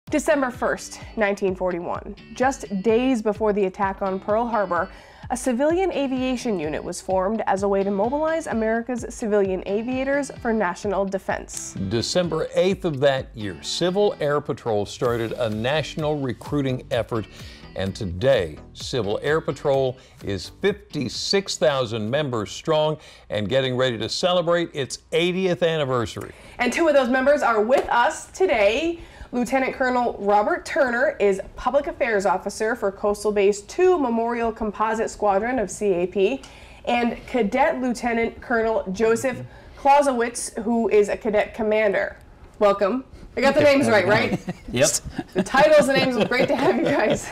December 1st, 1941. Just days before the attack on Pearl Harbor, a civilian aviation unit was formed as a way to mobilize America's civilian aviators for national defense. December 8th of that year, Civil Air Patrol started a national recruiting effort, and today, Civil Air Patrol is 56,000 members strong and getting ready to celebrate its 80th anniversary. And two of those members are with us today. Lieutenant Colonel Robert Turner is Public Affairs Officer for Coastal Base 2 Memorial Composite Squadron of CAP, and Cadet Lieutenant Colonel Joseph Clausewitz, who is a cadet commander. Welcome. I got the names right? Yep. The titles and names, great to have you guys.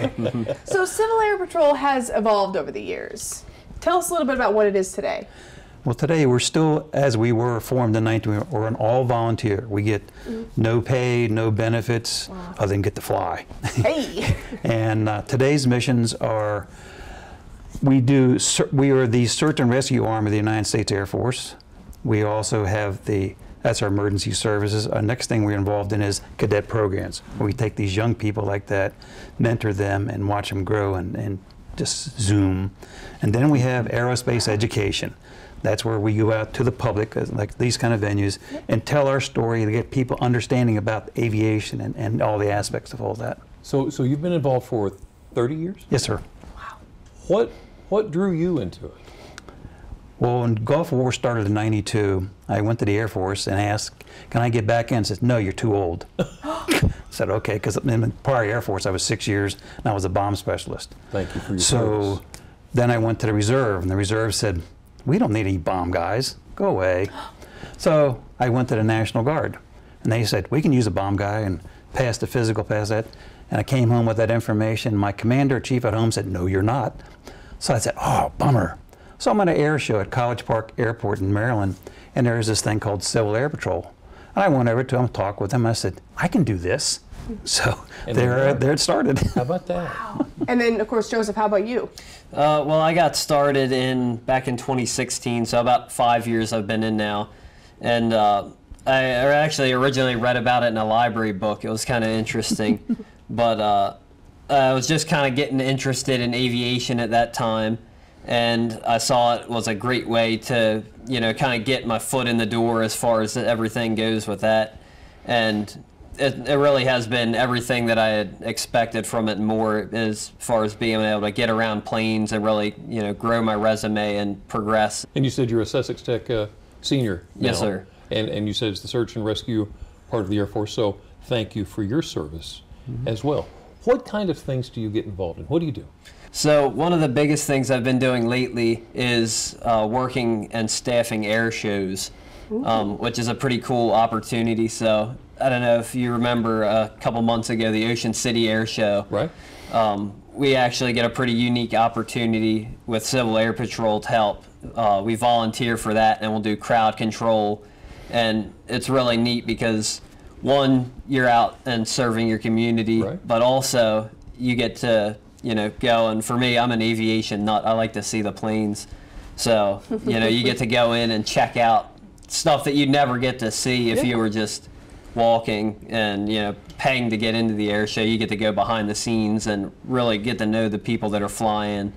So Civil Air Patrol has evolved over the years. Tell us a little bit about what it is today. Well, today we're still, as we were formed in 19, we're an all-volunteer. We get no pay, no benefits, other than get to fly. Hey! And today's missions are, we are the search and rescue arm of the United States Air Force. We also have that's our emergency services. Our next thing we're involved in is cadet programs, where we take these young people like that, mentor them, and watch them grow and just zoom. And then we have aerospace education. That's where we go out to the public, like these kind of venues, and tell our story to get people understanding about aviation and all the aspects of all that. So you've been involved for 30 years? Yes, sir. Wow. What drew you into it? Well, when Gulf War started in '92, I went to the Air Force and asked, can I get back in? And said, no, you're too old. I said, okay, because in the prior Air Force, I was 6 years, and I was a bomb specialist. Thank you for your service. So then I went to the Reserve, and the Reserve said, we don't need any bomb guys, go away. So I went to the National Guard, and they said, we can use a bomb guy, and pass the physical, pass that. And I came home with that information. My commander chief at home said, no, you're not. So I said, oh, bummer. So I'm at an air show at College Park Airport in Maryland, and there's this thing called Civil Air Patrol. And I went over to him, talked with him, I said, I can do this. So there it started. How about that? Wow. And then, of course, Joseph, how about you? Well, I got started back in 2016, so about 5 years I've been in now. And I actually originally read about it in a library book. It was kind of interesting. But I was just kind of getting interested in aviation at that time. And I saw it was a great way to, kind of get my foot in the door as far as everything goes with that. And it really has been everything that I had expected from it and more, as far as being able to get around planes and really, grow my resume and progress. And you said you're a Sussex Tech senior now. Yes, sir. And you said it's the search and rescue part of the Air Force, so thank you for your service as well. What kind of things do you get involved in? What do you do? So one of the biggest things I've been doing lately is working and staffing air shows, which is a pretty cool opportunity. So I don't know if you remember a couple months ago, the Ocean City Air Show. Right. We actually get a pretty unique opportunity with Civil Air Patrol to help. We volunteer for that, and we'll do crowd control. And it's really neat because, one, you're out and serving your community, right, but also you get to go, and for me, I'm an aviation nut. I like to see the planes. So, you get to go in and check out stuff that you'd never get to see if you were just walking and, paying to get into the air show. You get to go behind the scenes and really get to know the people that are flying.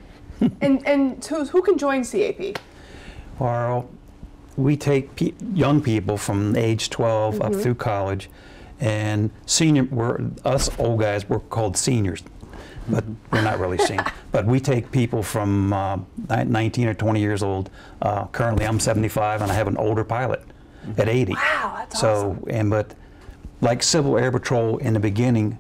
And who can join CAP? Well, we take young people from age 12 up through college, and us old guys, we're called seniors. But we're not really senior. But we take people from 19 or 20 years old. Currently, I'm 75, and I have an older pilot at 80. Wow, that's awesome. But like Civil Air Patrol in the beginning,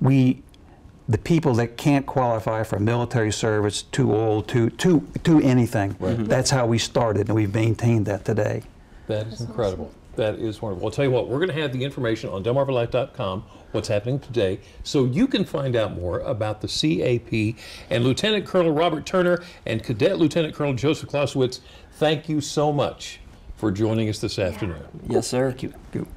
the people that can't qualify for military service, too old, too anything. Right. That's how we started, and we've maintained that today. That is incredible. Awesome. That is wonderful. I'll tell you what, we're going to have the information on DelmarvaLife.com, what's happening today, so you can find out more about the CAP. And Lieutenant Colonel Robert Turner and Cadet Lieutenant Colonel Joseph Clausewitz, thank you so much for joining us this afternoon. Yes, sir. Thank you.